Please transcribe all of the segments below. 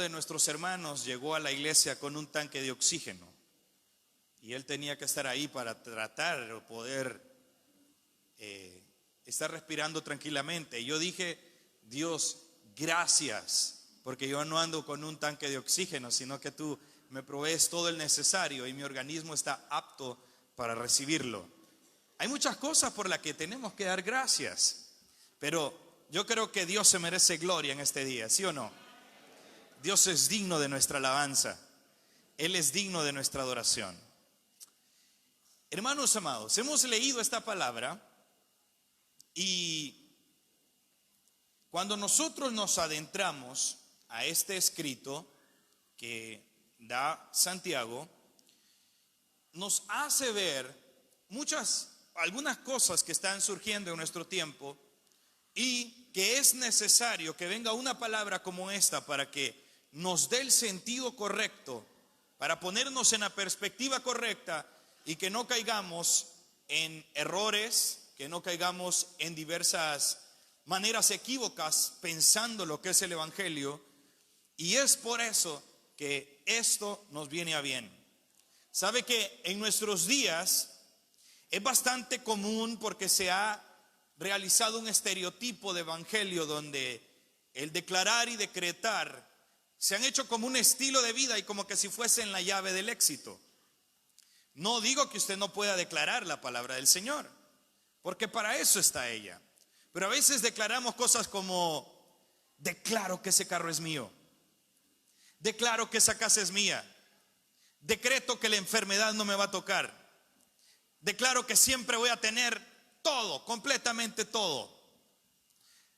de nuestros hermanos llegó a la iglesia con un tanque de oxígeno y él tenía que estar ahí para tratar de poder estar respirando tranquilamente. Y yo dije: Dios, gracias, porque yo no ando con un tanque de oxígeno, sino que tú me provees todo el necesario y mi organismo está apto para recibirlo. Hay muchas cosas por las que tenemos que dar gracias, pero yo creo que Dios se merece gloria en este día, ¿sí o no? Dios es digno de nuestra alabanza. Él es digno de nuestra adoración. Hermanos amados, hemos leído esta palabra y cuando nosotros nos adentramos a este escrito que da Santiago, nos hace ver algunas cosas que están surgiendo en nuestro tiempo y que es necesario que venga una palabra como esta para que nos dé el sentido correcto, para ponernos en la perspectiva correcta y que no caigamos en errores, que no caigamos en diversas maneras equívocas pensando lo que es el Evangelio. Y es por eso que esto nos viene a bien. Sabe que en nuestros días es bastante común, porque se ha realizado un estereotipo de evangelio donde el declarar y decretar se han hecho como un estilo de vida y como que si fuesen la llave del éxito. No digo que usted no pueda declarar la palabra del Señor, porque para eso está ella. Pero a veces declaramos cosas como: declaro que ese carro es mío, declaro que esa casa es mía, decreto que la enfermedad no me va a tocar, declaro que siempre voy a tener todo, completamente todo.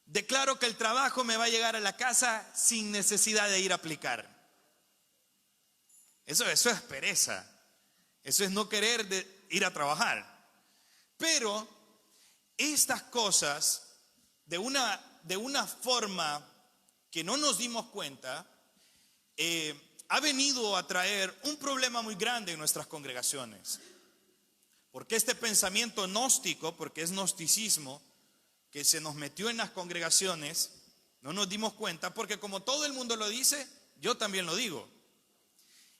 Declaro que el trabajo me va a llegar a la casa sin necesidad de ir a aplicar. Eso es pereza. Eso es no querer ir a trabajar. Pero estas cosas, de una forma que no nos dimos cuenta, ha venido a traer un problema muy grande en nuestras congregaciones. Porque este pensamiento gnóstico, porque es gnosticismo, que se nos metió en las congregaciones, no nos dimos cuenta, porque como todo el mundo lo dice, yo también lo digo.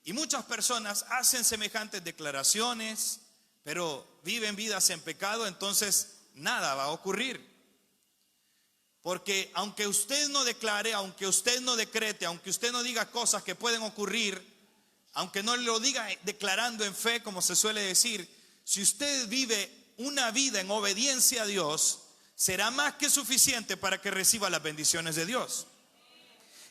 Y muchas personas hacen semejantes declaraciones, pero viven vidas en pecado, entonces nada va a ocurrir. Porque aunque usted no declare, aunque usted no decrete, aunque usted no diga cosas que pueden ocurrir, aunque no lo diga declarando en fe, como se suele decir, si usted vive una vida en obediencia a Dios, será más que suficiente para que reciba las bendiciones de Dios.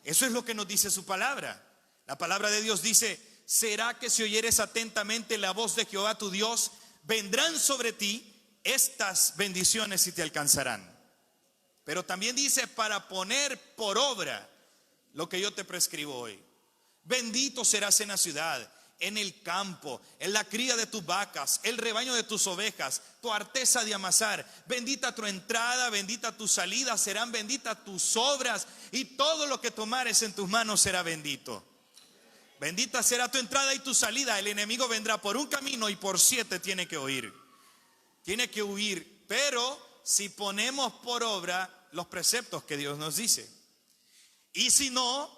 Eso es lo que nos dice su palabra. La palabra de Dios dice: será que si oyeres atentamente la voz de Jehová tu Dios, vendrán sobre ti estas bendiciones y te alcanzarán. Pero también dice: para poner por obra lo que yo te prescribo hoy. Bendito serás en la ciudad, en el campo, en la cría de tus vacas, el rebaño de tus ovejas, tu arteza de amasar. Bendita tu entrada, bendita tu salida, serán benditas tus obras, y todo lo que tomares en tus manos será bendito. Bendita será tu entrada y tu salida. El enemigo vendrá por un camino y por 7 tiene que huir. Tiene que huir, pero si ponemos por obra los preceptos que Dios nos dice. Y si no,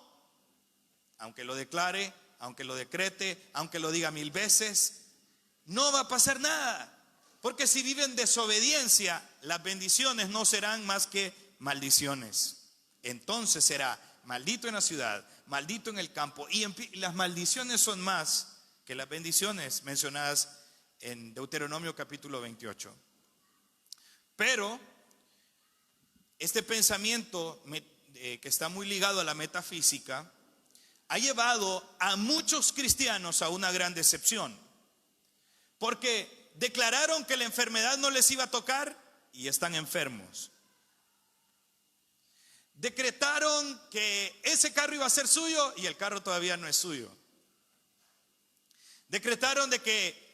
aunque lo declare, aunque lo decrete, aunque lo diga 1000 veces, no va a pasar nada. Porque si vive en desobediencia, las bendiciones no serán más que maldiciones. Entonces será maldito en la ciudad, maldito en el campo. Y las maldiciones son más que las bendiciones mencionadas en Deuteronomio capítulo 28. Pero este pensamiento que está muy ligado a la metafísica ha llevado a muchos cristianos a una gran decepción, porque declararon que la enfermedad no les iba a tocar y están enfermos. Decretaron que ese carro iba a ser suyo y el carro todavía no es suyo. Decretaron de que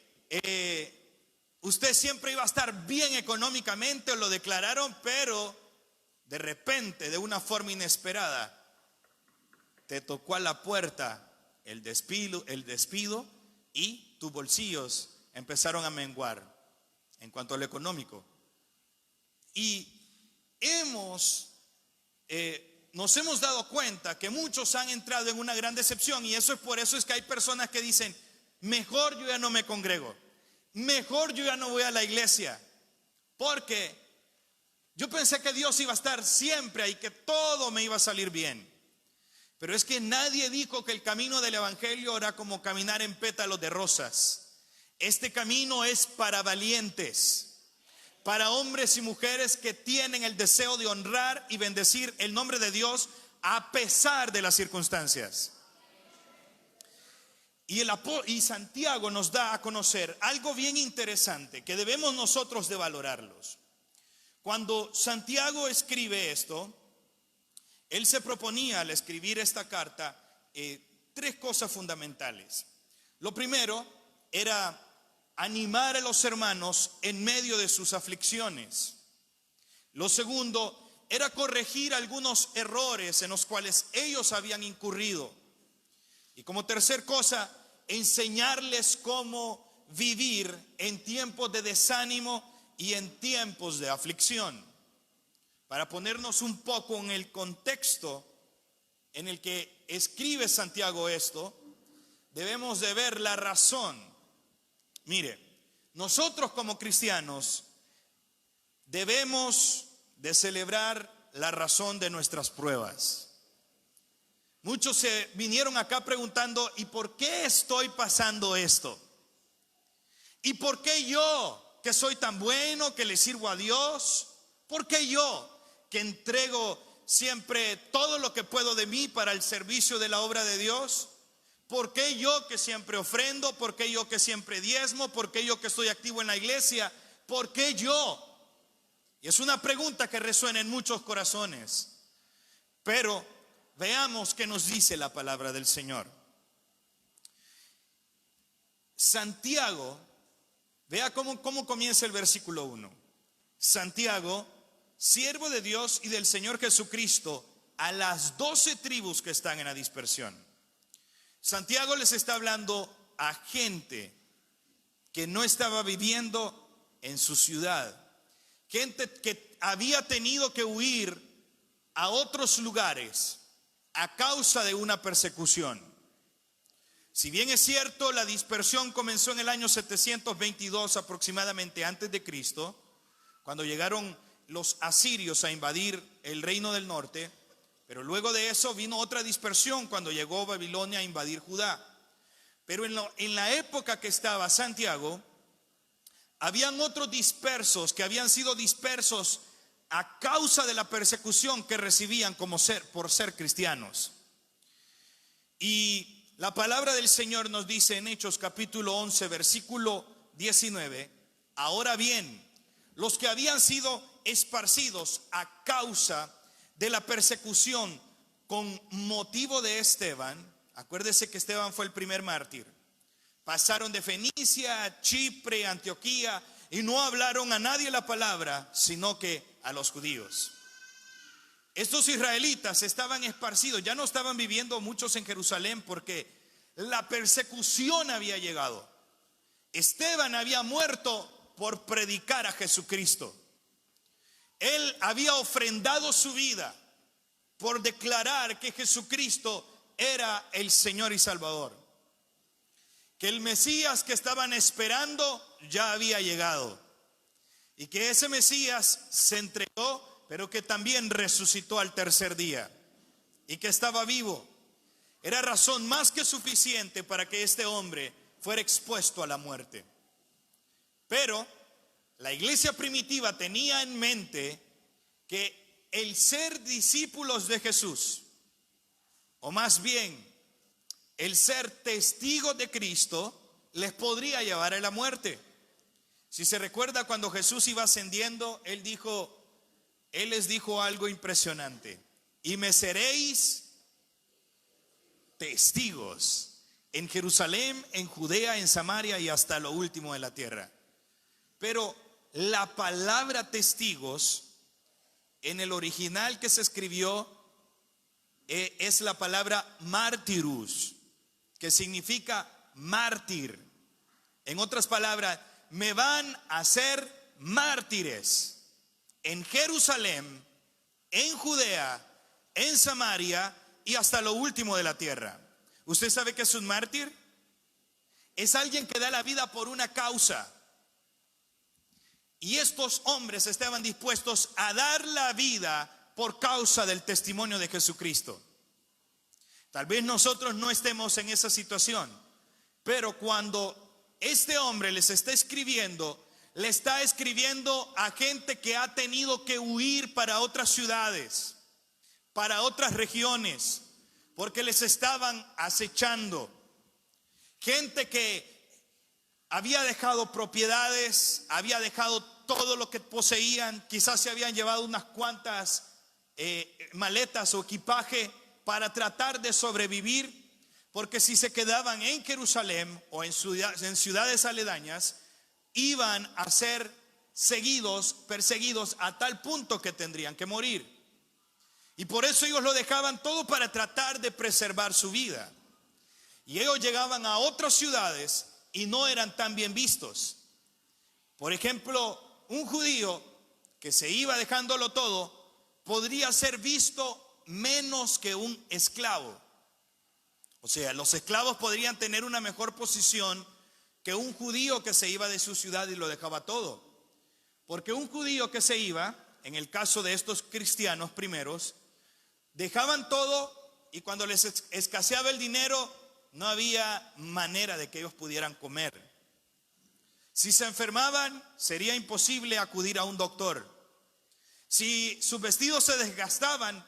usted siempre iba a estar bien económicamente, o lo declararon, pero de repente, de una forma inesperada, te tocó a la puerta el despido y tus bolsillos empezaron a menguar en cuanto a lo económico. Y hemos nos hemos dado cuenta que muchos han entrado en una gran decepción, y eso es por eso es que hay personas que dicen: mejor yo ya no me congrego, mejor yo ya no voy a la iglesia, porque yo pensé que Dios iba a estar siempre ahí, que todo me iba a salir bien. Pero es que nadie dijo que el camino del evangelio era como caminar en pétalos de rosas. Este camino es para valientes, para hombres y mujeres que tienen el deseo de honrar y bendecir el nombre de Dios a pesar de las circunstancias. Y Santiago nos da a conocer algo bien interesante que debemos nosotros de valorarlos. Cuando Santiago escribe esto, él se proponía al escribir esta carta tres cosas fundamentales. Lo primero era animar a los hermanos en medio de sus aflicciones. Lo segundo era corregir algunos errores en los cuales ellos habían incurrido. Y como tercer cosa, enseñarles cómo vivir en tiempos de desánimo y en tiempos de aflicción. Para ponernos un poco en el contexto en el que escribe Santiago esto, debemos de ver la razón. Mire, nosotros como cristianos debemos de celebrar la razón de nuestras pruebas. Muchos se vinieron acá preguntando: ¿y por qué estoy pasando esto? ¿Y por qué yo, que soy tan bueno, que le sirvo a Dios? ¿Por qué yo, que entrego siempre todo lo que puedo de mí para el servicio de la obra de Dios? ¿Por qué yo, que siempre ofrendo? ¿Por qué yo, que siempre diezmo? ¿Por qué yo, que estoy activo en la iglesia? ¿Por qué yo? Y es una pregunta que resuena en muchos corazones. Pero veamos qué nos dice la palabra del Señor. Santiago, vea cómo comienza el versículo 1. Santiago, siervo de Dios y del Señor Jesucristo, a las 12 tribus que están en la dispersión. Santiago les está hablando a gente que no estaba viviendo en su ciudad, gente que había tenido que huir a otros lugares a causa de una persecución. Si bien es cierto, la dispersión comenzó en el año 722 aproximadamente antes de Cristo, cuando llegaron los asirios a invadir el reino del norte, pero luego de eso vino otra dispersión cuando llegó Babilonia a invadir Judá. Pero en la época que estaba Santiago, habían otros dispersos que habían sido dispersos a causa de la persecución que recibían por ser cristianos. Y la palabra del Señor nos dice en Hechos capítulo 11 versículo 19: ahora bien, los que habían sido esparcidos a causa de la persecución con motivo de Esteban, acuérdese que Esteban fue el primer mártir, pasaron de Fenicia, Chipre, Antioquía, y no hablaron a nadie la palabra, sino que a los judíos. Estos israelitas estaban esparcidos, ya no estaban viviendo muchos en Jerusalén porque la persecución había llegado. Esteban había muerto por predicar a Jesucristo. Él había ofrendado su vida por declarar que Jesucristo era el Señor y Salvador, que el Mesías que estaban esperando ya había llegado, y que ese Mesías se entregó, pero que también resucitó al tercer día, y que estaba vivo. Era razón más que suficiente para que este hombre fuera expuesto a la muerte. Pero la iglesia primitiva tenía en mente que el ser discípulos de Jesús, o más bien el ser testigos de Cristo, les podría llevar a la muerte. Si se recuerda, cuando Jesús iba ascendiendo, Él les dijo algo impresionante: y me seréis testigos en Jerusalén, en Judea, en Samaria y hasta lo último de la tierra. Pero la palabra testigos en el original que se escribió es la palabra martyrus, que significa mártir. En otras palabras, me van a hacer mártires en Jerusalén, en Judea en Samaria y hasta lo último de la tierra. ¿Usted sabe qué es un mártir? Es alguien que da la vida por una causa. Y estos hombres estaban dispuestos a dar la vida por causa del testimonio de Jesucristo. Tal vez nosotros no estemos en esa situación, pero cuando este hombre les está escribiendo, le está escribiendo a gente que ha tenido que huir para otras ciudades, para otras regiones, porque les estaban acechando. Gente que había dejado propiedades, había dejado todo lo que poseían, quizás se habían llevado unas cuantas maletas o equipaje para tratar de sobrevivir, porque si se quedaban en Jerusalén o en ciudades aledañas, iban a ser perseguidos a tal punto que tendrían que morir. Y por eso ellos lo dejaban todo para tratar de preservar su vida. Y ellos llegaban a otras ciudades y no eran tan bien vistos. Por ejemplo, un judío que se iba dejándolo todo podría ser visto menos que un esclavo. O sea, los esclavos podrían tener una mejor posición que un judío que se iba de su ciudad y lo dejaba todo. Porque un judío que se iba, en el caso de estos cristianos primeros, dejaban todo y cuando les escaseaba el dinero, no había manera de que ellos pudieran comer. Si se enfermaban, sería imposible acudir a un doctor. Si sus vestidos se desgastaban,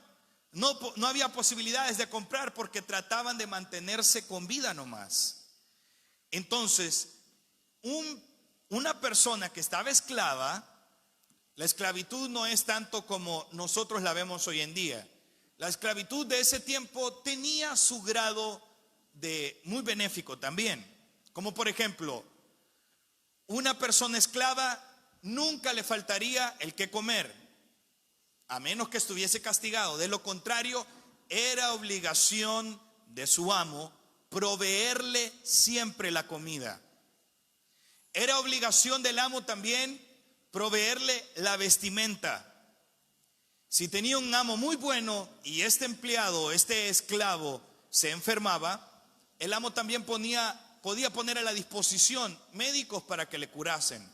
no había posibilidades de comprar porque trataban de mantenerse con vida nomás. Entonces, una persona que estaba esclava, la esclavitud no es tanto como nosotros la vemos hoy en día. La esclavitud de ese tiempo tenía su grado de muy benéfico también. Como por ejemplo, una persona esclava nunca le faltaría el que comer, a menos que estuviese castigado. De lo contrario, era obligación de su amo proveerle siempre la comida. Era obligación del amo también proveerle la vestimenta. Si tenía un amo muy bueno y este empleado, este esclavo se enfermaba, el amo también podía poner a la disposición médicos para que le curasen.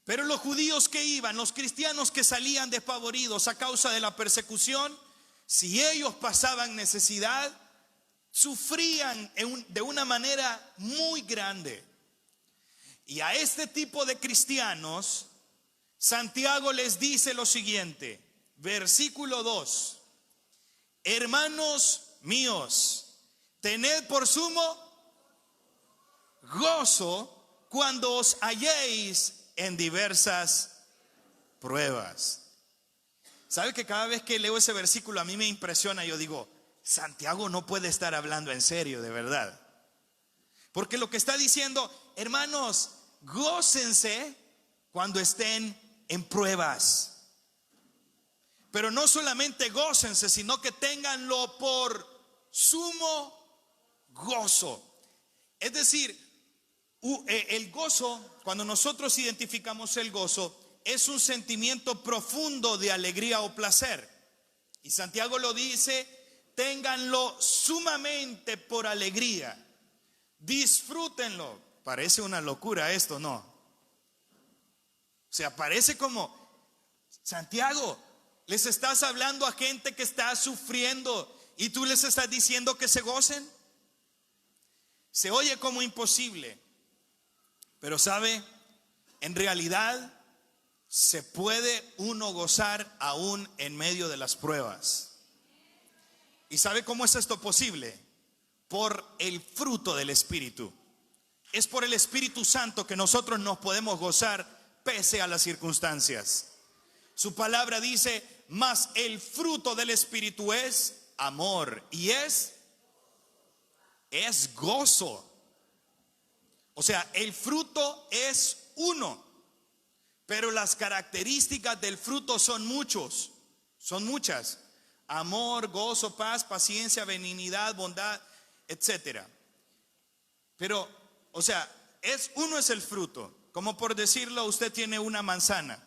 Pero los judíos que iban, los cristianos que salían despavoridos a causa de la persecución, si ellos pasaban necesidad, sufrían de una manera muy grande. Y a este tipo de cristianos, Santiago les dice lo siguiente, versículo 2: hermanos míos, tened por sumo gozo cuando os halléis en diversas pruebas. ¿Sabe que cada vez que leo ese versículo a mí me impresiona? Yo digo, Santiago no puede estar hablando en serio, de verdad. Porque lo que está diciendo, hermanos, gócense cuando estén en pruebas. Pero no solamente gócense, sino que ténganlo por sumo gozo. Es decir, el gozo, cuando nosotros identificamos el gozo, es un sentimiento profundo de alegría o placer. Y Santiago lo dice, ténganlo sumamente por alegría. Disfrútenlo. Parece una locura esto, ¿no? O sea, parece como, Santiago, les estás hablando a gente que está sufriendo y tú les estás diciendo que se gocen. Se oye como imposible, pero sabe, en realidad se puede uno gozar aún en medio de las pruebas. ¿Y sabe cómo es esto posible? Por el fruto del Espíritu. Es por el Espíritu Santo que nosotros nos podemos gozar pese a las circunstancias. Su palabra dice, mas el fruto del Espíritu es amor y es gozo. O sea, el fruto es uno, pero las características del fruto son muchas. Amor, gozo, paz, paciencia, benignidad, bondad, etcétera. Pero, o sea, uno es el fruto. Como por decirlo, usted tiene una manzana,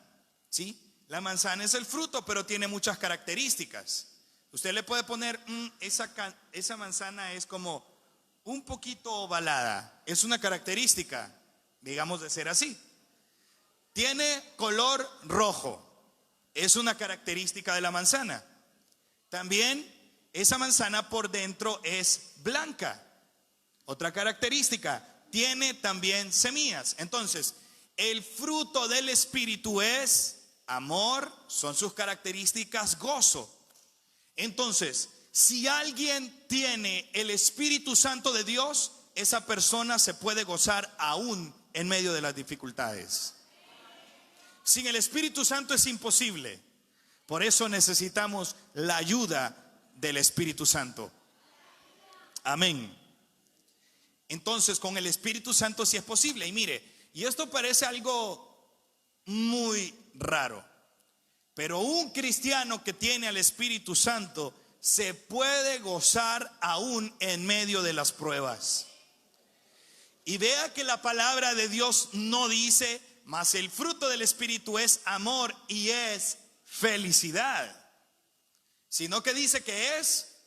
¿sí? La manzana es el fruto, pero tiene muchas características. Usted le puede poner, esa manzana es como un poquito ovalada. Es una característica, digamos, de ser así. Tiene color rojo. Es una característica de la manzana. También esa manzana por dentro es blanca. Otra característica, tiene también semillas. Entonces, el fruto del Espíritu es amor, son sus características, gozo. Entonces, si alguien tiene el Espíritu Santo de Dios, esa persona se puede gozar aún en medio de las dificultades. Sin el Espíritu Santo es imposible. Por eso necesitamos la ayuda del Espíritu Santo. Amén. Entonces, con el Espíritu Santo sí es posible. Y mire, y esto parece algo muy raro, pero un cristiano que tiene al Espíritu Santo se puede gozar aún en medio de las pruebas. Y vea que la palabra de Dios no dice, mas el fruto del Espíritu es amor y es felicidad, sino que dice que es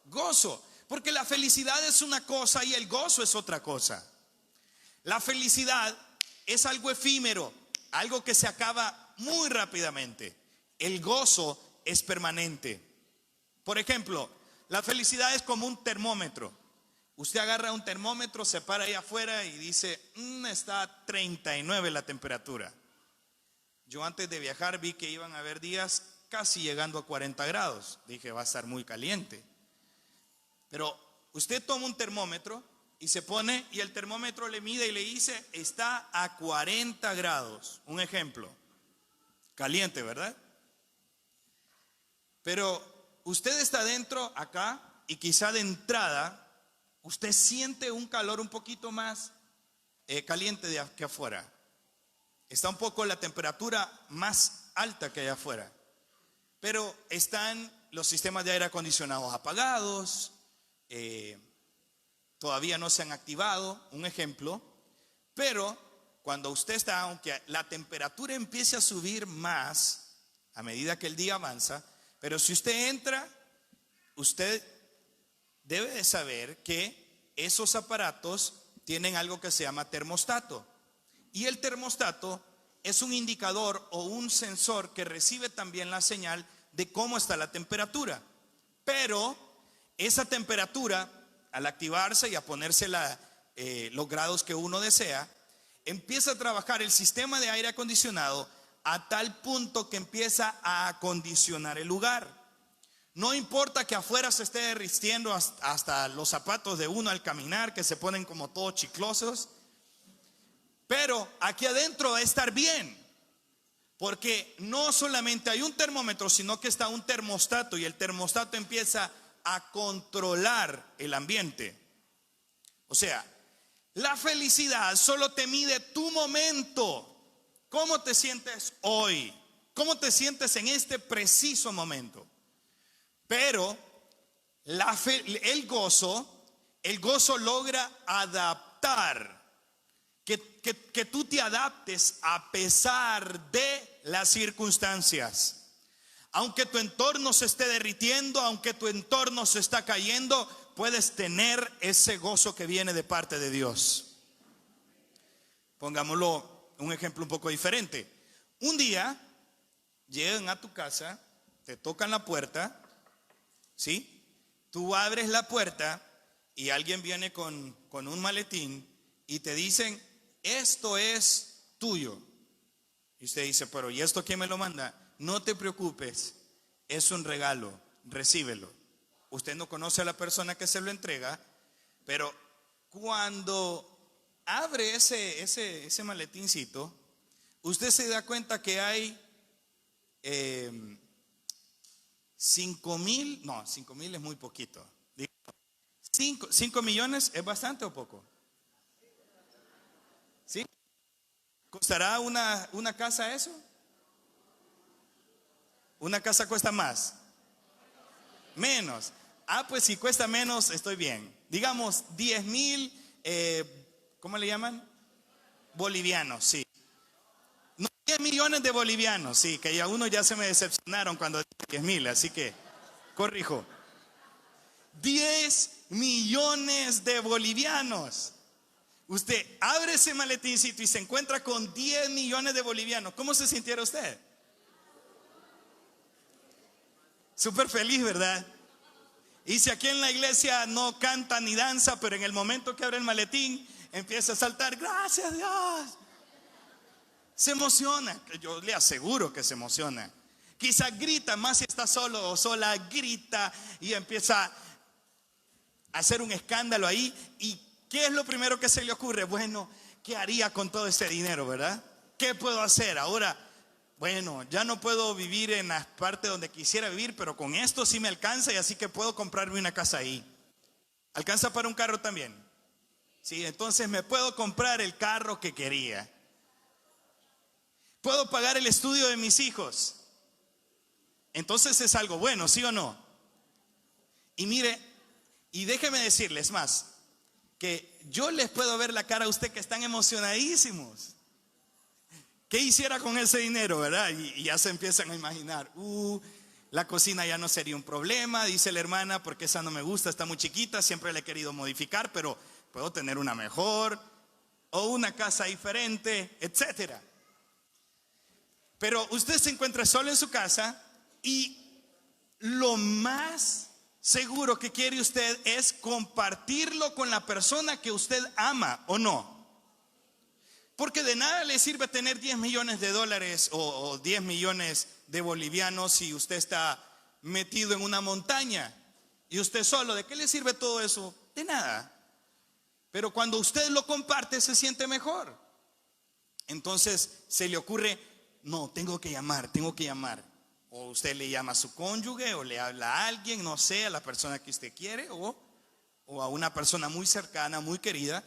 gozo. Porque la felicidad es una cosa y el gozo es otra cosa. La felicidad es algo efímero, algo que se acaba muy rápidamente. El gozo es permanente. Por ejemplo, la felicidad es como un termómetro. Usted agarra un termómetro, se para ahí afuera y dice, está a 39 la temperatura. Yo antes de viajar vi que iban a haber días casi llegando a 40 grados. Dije, va a estar muy caliente. Pero usted toma un termómetro y se pone, y el termómetro le mide y le dice, está a 40 grados. Un ejemplo, caliente, ¿verdad? Pero usted está dentro acá y quizá de entrada usted siente un calor un poquito más caliente de aquí afuera. Está un poco la temperatura más alta que hay afuera. Pero están los sistemas de aire acondicionado apagados. Todavía no se han activado, un ejemplo. Pero cuando usted está, aunque la temperatura empiece a subir más a medida que el día avanza, pero si usted entra, usted debe de saber que esos aparatos tienen algo que se llama termostato. Y el termostato es un indicador o un sensor que recibe también la señal de cómo está la temperatura. Pero esa temperatura, al activarse y a ponerse los grados que uno desea, empieza a trabajar el sistema de aire acondicionado a tal punto que empieza a acondicionar el lugar. No importa que afuera se esté derritiendo hasta los zapatos de uno al caminar, que se ponen como todos chiclosos, pero aquí adentro va a estar bien, porque no solamente hay un termómetro, sino que está un termostato, y el termostato empieza a controlar el ambiente. O sea, la felicidad solo te mide tu momento. ¿Cómo te sientes hoy? ¿Cómo te sientes en este preciso momento? Pero el gozo logra adaptar, que tú te adaptes a pesar de las circunstancias. Aunque tu entorno se esté derritiendo, aunque tu entorno se está cayendo, puedes tener ese gozo que viene de parte de Dios. Pongámoslo un ejemplo un poco diferente. Un día llegan a tu casa, te tocan la puerta, ¿sí? Tú abres la puerta y alguien viene con un maletín y te dicen, esto es tuyo. Y usted dice, pero ¿y esto quién me lo manda? No te preocupes, es un regalo, recíbelo. Usted no conoce a la persona que se lo entrega, pero cuando abre ese maletincito, usted se da cuenta que hay 5,000, no, 5,000 es muy poquito. 5 millones es bastante o poco. ¿Sí? ¿Costará una casa eso? ¿Una casa cuesta más? Menos. Ah, pues si cuesta menos, estoy bien. Digamos 10,000, ¿cómo le llaman? Bolivianos, sí. No, 10 millones de bolivianos, sí, que ya uno ya se me decepcionaron cuando dije 10,000, así que corrijo. 10 millones de bolivianos. Usted abre ese maletincito y se encuentra con 10 millones de bolivianos. ¿Cómo se sintiera usted? Súper feliz, ¿verdad? Y si aquí en la iglesia no canta ni danza, pero en el momento que abre el maletín empieza a saltar, gracias Dios. Se emociona, yo le aseguro que se emociona. Quizá grita, más si está solo o sola, grita y empieza a hacer un escándalo ahí. ¿Y qué es lo primero que se le ocurre? Bueno, ¿qué haría con todo ese dinero, verdad? ¿Qué puedo hacer ahora? Bueno, ya no puedo vivir en la parte donde quisiera vivir, pero con esto sí me alcanza y así que puedo comprarme una casa ahí. ¿Alcanza para un carro también? Sí, entonces me puedo comprar el carro que quería. Puedo pagar el estudio de mis hijos. Entonces es algo bueno, ¿sí o no? Y mire, y déjeme decirles más, que yo les puedo ver la cara a usted que están emocionadísimos. ¿Qué hiciera con ese dinero, verdad? Y ya se empiezan a imaginar, la cocina ya no sería un problema, dice la hermana, porque esa no me gusta, está muy chiquita, siempre la he querido modificar, pero puedo tener una mejor, o una casa diferente, etcétera. Pero usted se encuentra solo en su casa y lo más seguro que quiere usted es compartirlo con la persona que usted ama, ¿o no? Porque de nada le sirve tener 10 millones de dólares o 10 millones de bolivianos si usted está metido en una montaña y usted solo. ¿De qué le sirve todo eso? De nada. Pero cuando usted lo comparte se siente mejor. Entonces se le ocurre, no, tengo que llamar. O usted le llama a su cónyuge o le habla a alguien, no sé, a la persona que usted quiere o a una persona muy cercana, muy querida.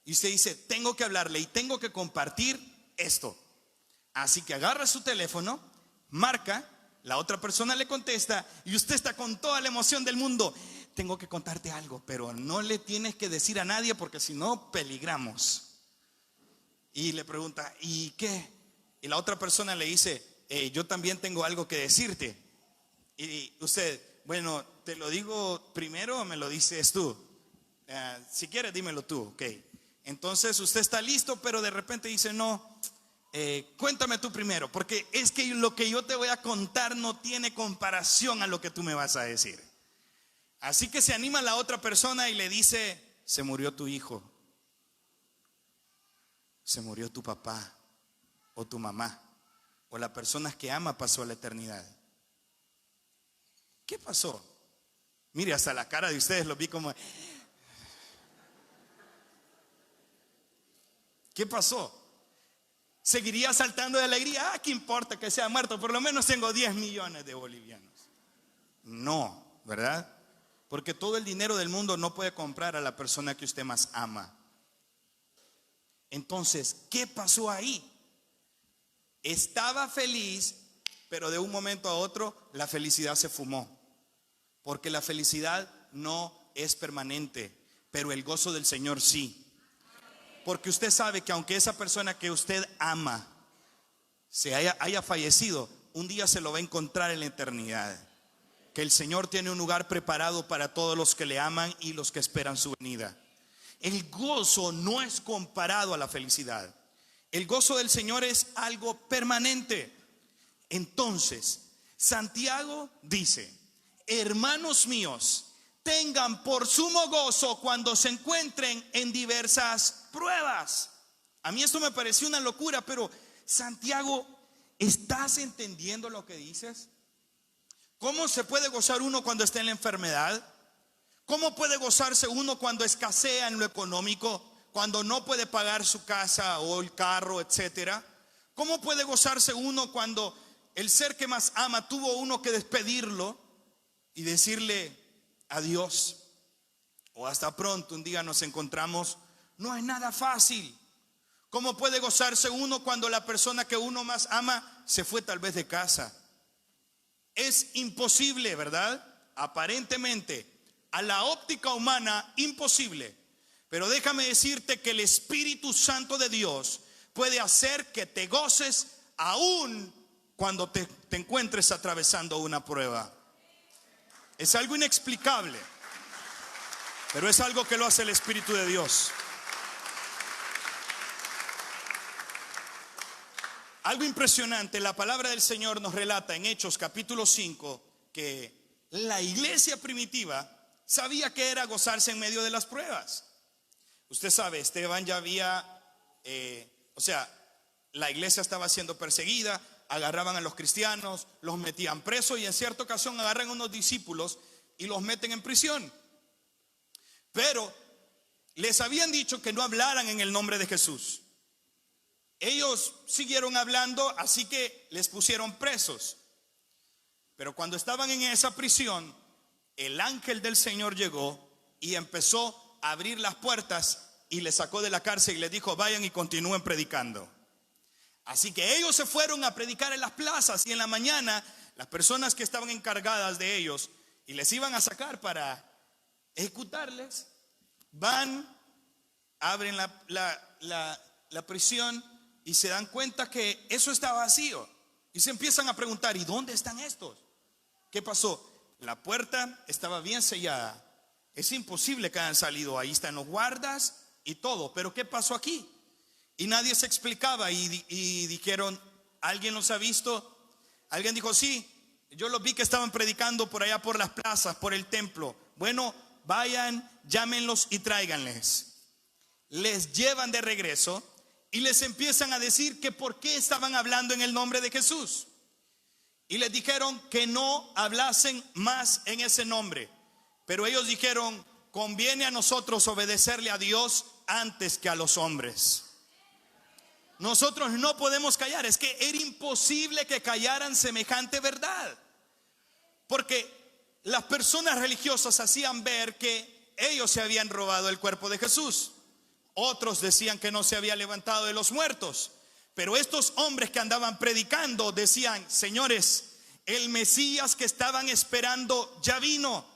Y usted dice, tengo que hablarle y tengo que compartir esto. Así que agarra su teléfono, marca, la otra persona le contesta y usted está con toda la emoción del mundo. Tengo que contarte algo, pero no le tienes que decir a nadie porque si no peligramos. Y le pregunta, ¿y qué? Y la otra persona le dice, yo también tengo algo que decirte. Y usted, bueno, ¿te lo digo primero o me lo dices tú? Si quieres dímelo tú, ok. Entonces usted está listo, pero de repente dice, no, cuéntame tú primero, porque es que lo que yo te voy a contar no tiene comparación a lo que tú me vas a decir. Así que se anima la otra persona y le dice, se murió tu hijo, se murió tu papá o tu mamá, o la persona que ama pasó a la eternidad. ¿Qué pasó? Mire, hasta la cara de ustedes lo vi como... ¿Qué pasó? ¿Seguiría saltando de alegría? ¿Qué importa que sea muerto? Por lo menos tengo 10 millones de bolivianos. No, ¿verdad? Porque todo el dinero del mundo no puede comprar a la persona que usted más ama. Entonces, ¿qué pasó ahí? Estaba feliz, pero de un momento a otro la felicidad se fumó. Porque la felicidad no es permanente, pero el gozo del Señor sí. Porque usted sabe que aunque esa persona que usted ama haya fallecido, un día se lo va a encontrar en la eternidad. Que el Señor tiene un lugar preparado para todos los que le aman y los que esperan su venida. El gozo no es comparado a la felicidad. El gozo del Señor es algo permanente. Entonces, Santiago dice, hermanos míos, tengan por sumo gozo cuando se encuentren en diversas pruebas. A mí esto me pareció una locura, pero Santiago, ¿estás entendiendo lo que dices? ¿Cómo se puede gozar uno cuando está en la enfermedad? ¿Cómo puede gozarse uno cuando escasea en lo económico, cuando no puede pagar su casa o el carro, etcétera? ¿Cómo puede gozarse uno cuando el ser que más ama tuvo uno que despedirlo y decirle adiós o hasta pronto, un día nos encontramos? No es nada fácil. ¿Cómo puede gozarse uno cuando la persona que uno más ama se fue tal vez de casa? Es imposible, ¿verdad? Aparentemente, a la óptica humana, imposible. Pero déjame decirte que el Espíritu Santo de Dios puede hacer que te goces aún cuando te encuentres atravesando una prueba. Es algo inexplicable, pero es algo que lo hace el Espíritu de Dios. Algo impresionante, la palabra del Señor nos relata en Hechos capítulo 5 que la iglesia primitiva sabía que era gozarse en medio de las pruebas. Usted sabe, Esteban ya había, la iglesia estaba siendo perseguida, agarraban a los cristianos, los metían presos y en cierta ocasión agarran a unos discípulos y los meten en prisión. Pero les habían dicho que no hablaran en el nombre de Jesús. Ellos siguieron hablando, así que les pusieron presos. Pero cuando estaban en esa prisión, el ángel del Señor llegó y empezó a abrir las puertas y les sacó de la cárcel y les dijo: vayan y continúen predicando. Así que ellos se fueron a predicar en las plazas y en la mañana las personas que estaban encargadas de ellos y les iban a sacar para ejecutarles, van, abren la prisión y se dan cuenta que eso está vacío y se empiezan a preguntar: ¿y dónde están estos? ¿Qué pasó? La puerta estaba bien sellada. Es imposible que hayan salido. Ahí están los guardas y todo. Pero ¿qué pasó aquí? Y nadie se explicaba y dijeron: ¿alguien los ha visto? Alguien dijo: sí, yo los vi que estaban predicando por allá por las plazas, por el templo. Bueno, vayan, llámenlos y tráiganles. Les llevan de regreso y les empiezan a decir que por qué estaban hablando en el nombre de Jesús. Y les dijeron que no hablasen más en ese nombre. Pero ellos dijeron: conviene a nosotros obedecerle a Dios antes que a los hombres. Nosotros no podemos callar. Es que era imposible que callaran semejante verdad, porque las personas religiosas hacían ver que ellos se habían robado el cuerpo de Jesús. Otros decían que no se había levantado de los muertos. Pero estos hombres que andaban predicando decían: señores, el Mesías que estaban esperando ya vino.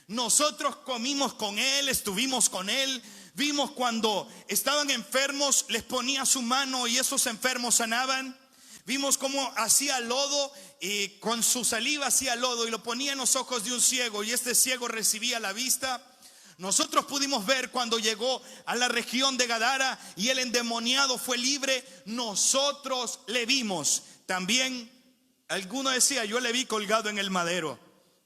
Nosotros comimos con él, estuvimos con él. Vimos cuando estaban enfermos, les ponía su mano y esos enfermos sanaban. Vimos cómo hacía lodo y con su saliva hacía lodo y lo ponía en los ojos de un ciego y este ciego recibía la vista. Nosotros pudimos ver cuando llegó a la región de Gadara y el endemoniado fue libre. Nosotros le vimos. También alguno decía: yo le vi colgado en el madero.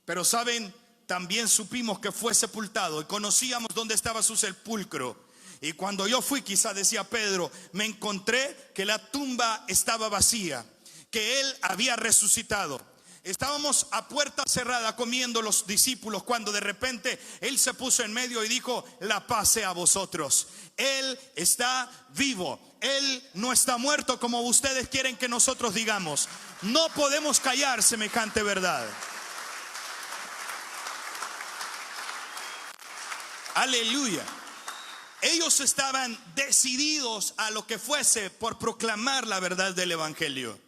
Pero saben, también supimos que fue sepultado y conocíamos dónde estaba su sepulcro. Y cuando yo fui, quizá decía Pedro, me encontré que la tumba estaba vacía, que él había resucitado. Estábamos a puerta cerrada comiendo los discípulos cuando de repente él se puso en medio y dijo: la paz sea a vosotros. Él está vivo. Él no está muerto como ustedes quieren que nosotros digamos. No podemos callar semejante verdad. Aleluya. Ellos estaban decididos a lo que fuese por proclamar la verdad del evangelio.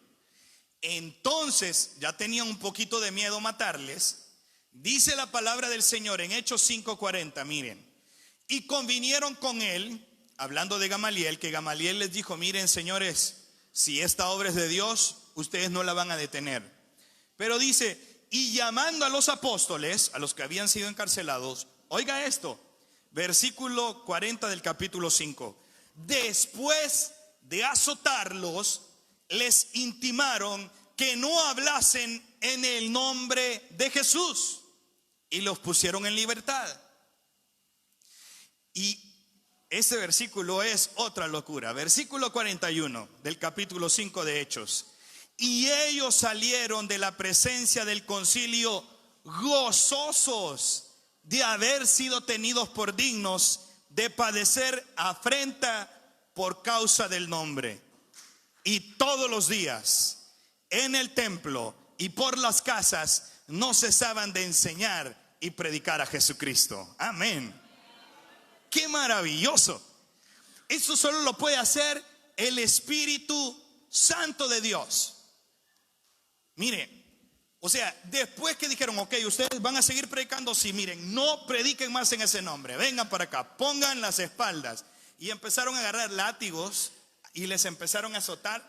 Entonces ya tenían un poquito de miedo matarles. Dice la palabra del Señor en Hechos 5:40, miren: y convinieron con él, hablando de Gamaliel, que Gamaliel les dijo: miren, señores, si esta obra es de Dios, ustedes no la van a detener. Pero dice: y llamando a los apóstoles, a los que habían sido encarcelados, oiga esto, versículo 40 del capítulo 5. Después de azotarlos, les intimaron que no hablasen en el nombre de Jesús y los pusieron en libertad. Y ese versículo es otra locura. Versículo 41 del capítulo 5 de Hechos: y ellos salieron de la presencia del concilio gozosos de haber sido tenidos por dignos de padecer afrenta por causa del nombre. Y todos los días en el templo y por las casas no cesaban de enseñar y predicar a Jesucristo. Amén. ¡Qué maravilloso! Eso solo lo puede hacer el Espíritu Santo de Dios. Mire, o sea, después que dijeron: ok, ustedes van a seguir predicando, sí, miren, no prediquen más en ese nombre, vengan para acá, pongan las espaldas. Y empezaron a agarrar látigos y les empezaron a azotar,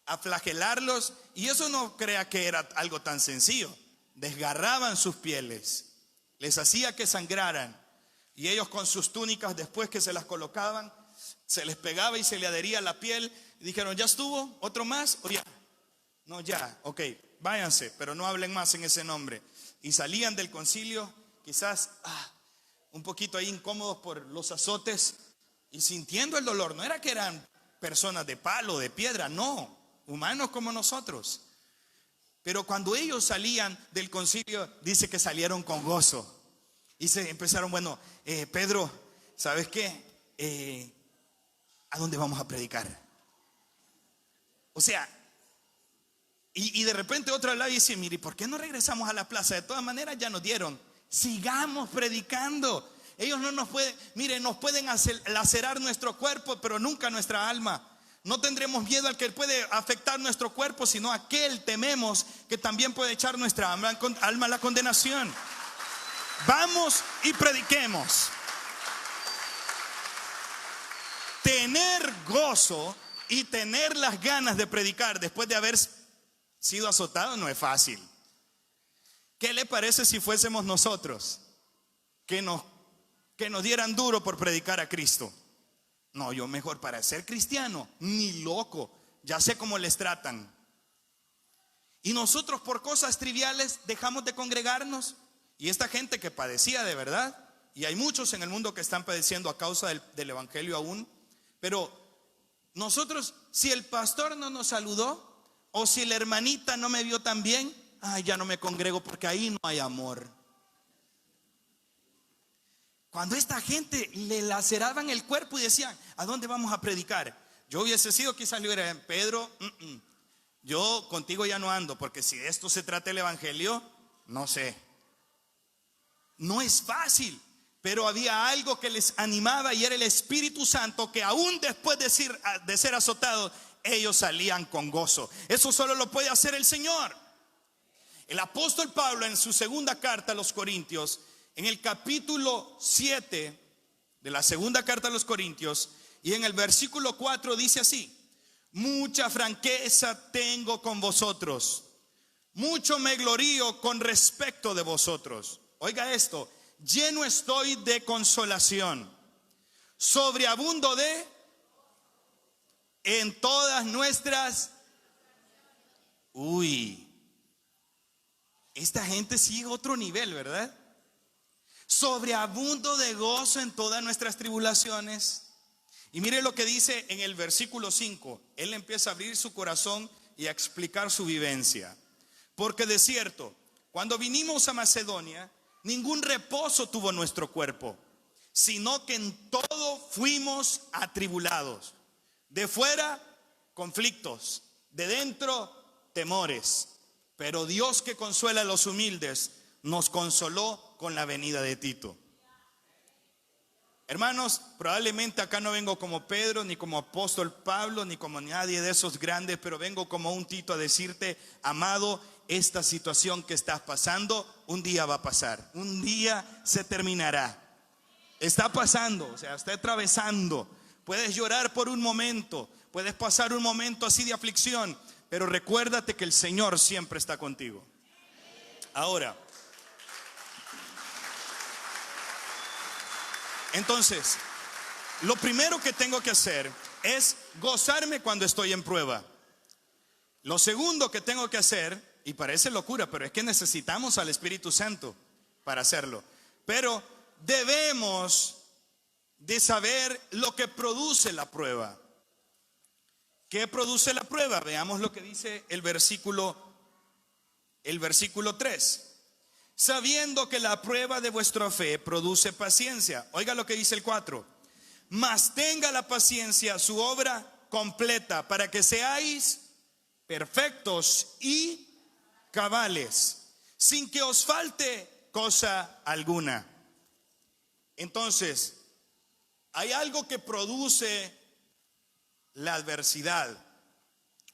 a flagelarlos. Y eso no crea que era algo tan sencillo. desgarraban sus pieles, les hacía que sangraran, y ellos con sus túnicas, después que se las colocaban, se les pegaba y se le adhería la piel, y dijeron: ¿ya estuvo? ¿Otro más? ¿O ya? No, ya, ok, váyanse, pero no hablen más en ese nombre. Y salían del concilio, quizás un poquito ahí incómodos por los azotes y sintiendo el dolor. No era que eran personas de palo, de piedra, no, humanos como nosotros. Pero cuando ellos salían del concilio, dice que salieron con gozo. Y se empezaron: bueno, Pedro, ¿sabes qué? ¿A dónde vamos a predicar? O sea, y de repente otro lado dice: mire, ¿por qué no regresamos a la plaza? De todas maneras ya nos dieron. Sigamos predicando. Ellos no nos pueden, miren, nos pueden lacerar nuestro cuerpo, pero nunca nuestra alma. No tendremos miedo al que puede afectar nuestro cuerpo, sino a aquel tememos que también puede echar nuestra alma a la condenación. Vamos y prediquemos. Tener gozo y tener las ganas de predicar después de haber sido azotado no es fácil. ¿Qué le parece si fuésemos nosotros que nos dieran duro por predicar a Cristo? No, yo mejor para ser cristiano, ni loco, ya sé cómo les tratan. Y nosotros por cosas triviales dejamos de congregarnos. Y esta gente que padecía de verdad, y hay muchos en el mundo que están padeciendo a causa del evangelio aún, pero nosotros, si el pastor no nos saludó, o si la hermanita no me vio tan bien, ya no me congrego porque ahí no hay amor. Cuando esta gente le laceraban el cuerpo y decían: ¿a dónde vamos a predicar? Yo hubiese sido, quizás le hubiera: Pedro, yo contigo ya no ando, porque si de esto se trata el evangelio, no sé. No es fácil, pero había algo que les animaba, y era el Espíritu Santo, que aún después de ser azotados, ellos salían con gozo. Eso solo lo puede hacer el Señor. El apóstol Pablo, en su segunda carta a los Corintios, en el capítulo 7 de la segunda carta a los Corintios, y en el versículo 4 dice así: mucha franqueza tengo con vosotros, mucho me glorío con respecto de vosotros. Oiga esto: lleno estoy de consolación, sobreabundo en todas nuestras. Esta gente sigue otro nivel, ¿verdad? Sobreabundo de gozo en todas nuestras tribulaciones. Y mire lo que dice en el versículo 5. Él empieza a abrir su corazón y a explicar su vivencia. Porque de cierto, cuando vinimos a Macedonia, ningún reposo tuvo nuestro cuerpo, sino que en todo fuimos atribulados. De fuera, conflictos; de dentro, temores. Pero Dios, que consuela a los humildes, nos consoló con la venida de Tito. Hermanos, probablemente acá no vengo como Pedro, ni como apóstol Pablo, ni como nadie de esos grandes, pero vengo como un Tito a decirte: amado, esta situación que estás pasando, un día va a pasar, un día se terminará. Está pasando, o sea, está atravesando. Puedes llorar por un momento, puedes pasar un momento así de aflicción, pero recuérdate que el Señor siempre está contigo. Ahora, entonces, lo primero que tengo que hacer es gozarme cuando estoy en prueba. Lo segundo que tengo que hacer, y parece locura, pero es que necesitamos al Espíritu Santo para hacerlo. Pero debemos de saber lo que produce la prueba. ¿Qué produce la prueba? Veamos lo que dice el versículo 3. Sabiendo que la prueba de vuestra fe produce paciencia. Oiga lo que dice el 4. Mas tenga la paciencia su obra completa, para que seáis perfectos y cabales, sin que os falte cosa alguna. Entonces, hay algo que produce la adversidad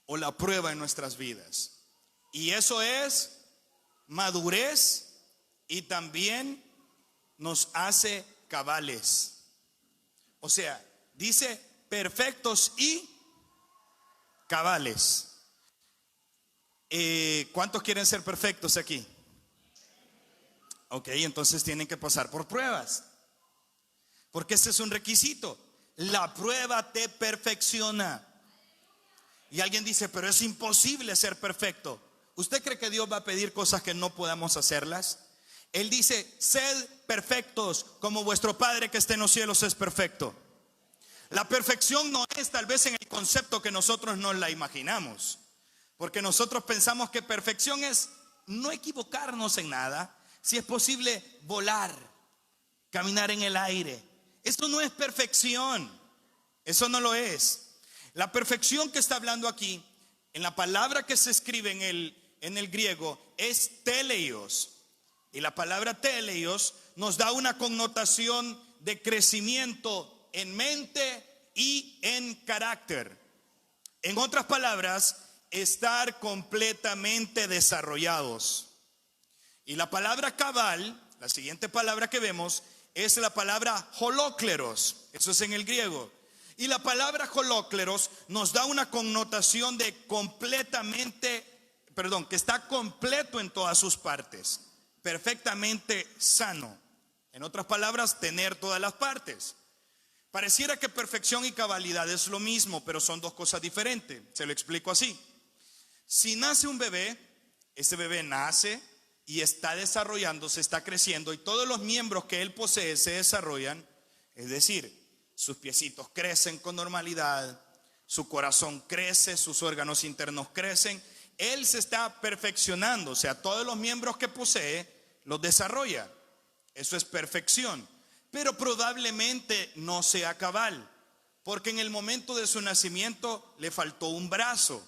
o la prueba en nuestras vidas, y eso es madurez, y también nos hace cabales. O sea, dice perfectos y cabales. ¿Cuántos quieren ser perfectos aquí? Ok, entonces tienen que pasar por pruebas. Porque ese es un requisito. La prueba te perfecciona. Y alguien dice, pero es imposible ser perfecto. ¿Usted cree que Dios va a pedir cosas que no podamos hacerlas? Él dice, sed perfectos como vuestro Padre que está en los cielos es perfecto. La perfección no es tal vez en el concepto que nosotros nos la imaginamos. Porque nosotros pensamos que perfección es no equivocarnos en nada. Si es posible volar, caminar en el aire. Eso no es perfección. Eso no lo es. La perfección que está hablando aquí, en la palabra que se escribe en el griego, es teleios. Y la palabra teleios nos da una connotación de crecimiento en mente y en carácter. En otras palabras, estar completamente desarrollados. Y la palabra cabal, la siguiente palabra que vemos, es la palabra holócleros. Eso es en el griego. Y la palabra holócleros nos da una connotación de que está completo en todas sus partes, perfectamente sano. En otras palabras, tener todas las partes. Pareciera que perfección y cabalidad es lo mismo, pero son dos cosas diferentes. Se lo explico así. Si nace un bebé, ese bebé nace y está desarrollándose, está creciendo, y todos los miembros que él posee se desarrollan. Es decir, sus piecitos crecen con normalidad, su corazón crece, sus órganos internos crecen. Él se está perfeccionando, o sea, todos los miembros que posee los desarrolla. Eso es perfección. Pero probablemente no sea cabal, porque en el momento de su nacimiento le faltó un brazo.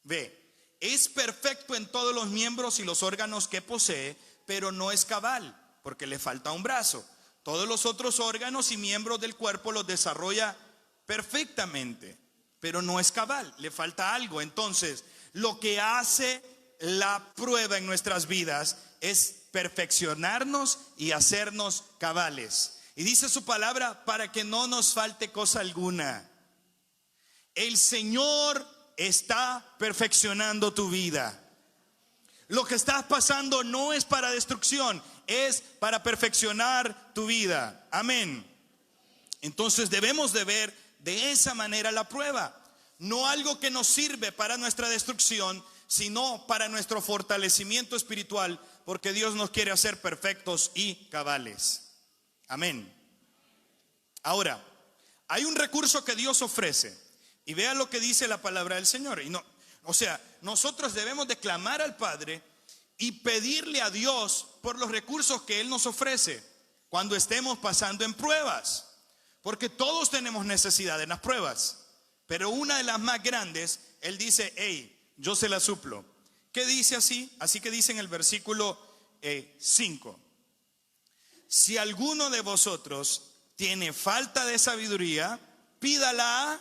Ve, es perfecto en todos los miembros y los órganos que posee, pero no es cabal, porque le falta un brazo. Todos los otros órganos y miembros del cuerpo los desarrolla perfectamente, pero no es cabal, le falta algo. Entonces, lo que hace la prueba en nuestras vidas es perfeccionarnos y hacernos cabales. Y dice su palabra, para que no nos falte cosa alguna. El Señor está perfeccionando tu vida. Lo que estás pasando no es para destrucción, es para perfeccionar tu vida. Amén. Entonces debemos de ver de esa manera la prueba. No algo que nos sirve para nuestra destrucción, sino para nuestro fortalecimiento espiritual, porque Dios nos quiere hacer perfectos y cabales. Amén. Ahora, hay un recurso que Dios ofrece. Y vean lo que dice la palabra del Señor. Nosotros debemos de clamar al Padre y pedirle a Dios por los recursos que Él nos ofrece cuando estemos pasando en pruebas. Porque todos tenemos necesidad en las pruebas. Pero una de las más grandes, Él dice, hey, yo se la suplo. ¿Qué dice así? Así que dice en el versículo 5. Si alguno de vosotros tiene falta de sabiduría, pídala a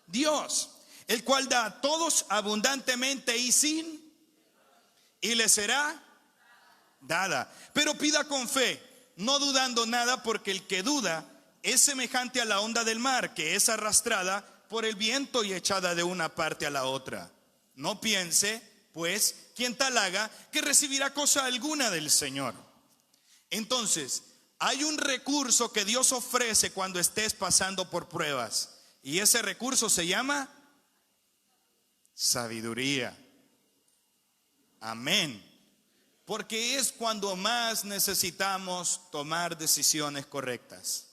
Dios, el cual da a todos abundantemente y le será dada. Pero pida con fe, no dudando nada, porque el que duda es semejante a la onda del mar, que es arrastrada por el viento y echada de una parte a la otra. No piense, pues, quien tal haga, que recibirá cosa alguna del Señor. Entonces, hay un recurso que Dios ofrece cuando estés pasando por pruebas. Y ese recurso se llama sabiduría. Amén. Porque es cuando más necesitamos tomar decisiones correctas.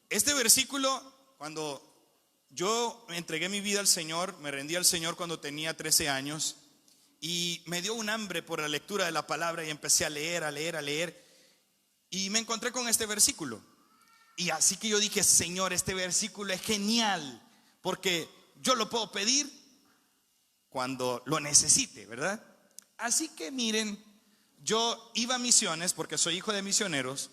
Este versículo, cuando yo entregué mi vida al Señor, me rendí al Señor cuando tenía 13 años, y me dio un hambre por la lectura de la palabra y empecé a leer, y me encontré con este versículo. Y así que yo dije, Señor, este versículo es genial, porque yo lo puedo pedir cuando lo necesite, ¿verdad? Así que miren, yo iba a misiones, porque soy hijo de misioneros,